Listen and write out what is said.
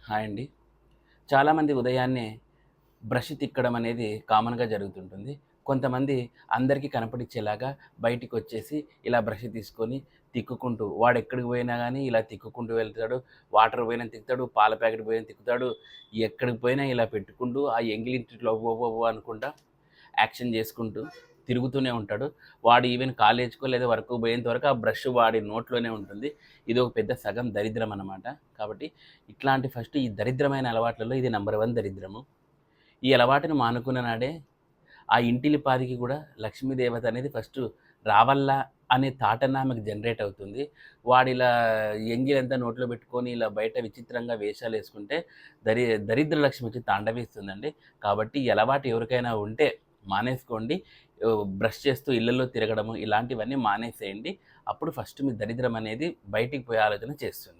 Hi అండి. చాలామంది ఉదయాన్నే బ్రష్ తిక్కడం అనేది కామన్‌గా జరుగుతుంటుంది. కొంతమంది అందరికీ కనపడిచ్చేలాగా బయటికొచ్చేసి ఇలా బ్రష్ తీసుకొని తిక్కుకుంటూ వాడెక్కడికి పోయినా గానీ ఇలా తిక్కుకుంటూ వెళ్తాడు. వాటర్ పోయినా తిక్కుతాడు, పాల ప్యాకెట్ పోయినా తిక్కుతాడు. ఎక్కడికి పోయినా ఇలా పెట్టుకుంటూ ఆ ఎంగిలింటిలో వో వో వో అనుకుంటా యాక్షన్ చేసుకుంటూ తిరుగుతూనే ఉంటాడు. వాడు ఈవెన్ కాలేజ్‌కో లేదా వర్క్‌కో పోయేంత వరకు ఆ బ్రష్ వాడి నోట్లోనే ఉంటుంది. ఇదొక పెద్ద సగం దరిద్రం అన్నమాట. కాబట్టి ఇట్లాంటి ఫస్ట్ ఈ దరిద్రమైన అలవాట్లలో ఇది నంబర్ 1 దరిద్రము. ఈ అలవాటుని మానుకున్న నాడే ఆ ఇంటిల్లిపాదికి కూడా లక్ష్మీదేవత అనేది ఫస్టు రావల్లా అనే థాటన్నా ఆమెకు జనరేట్ అవుతుంది. వాడిలా ఎంగిలంతా నోట్లో పెట్టుకొని ఇలా బయట విచిత్రంగా వేషాలేసుకుంటే దరిద్ర లక్ష్మి వచ్చి తాండవిస్తుందండి. కాబట్టి ఈ అలవాటు ఎవరికైనా ఉంటే మానేసుకోండి. బ్రష్ చేస్తూ ఇళ్ళల్లో తిరగడము ఇలాంటివన్నీ మానేసేయండి. అప్పుడు ఫస్ట్ మీ దరిద్రం అనేది బయటికి పోయే ఆలోచన చేస్తుంది.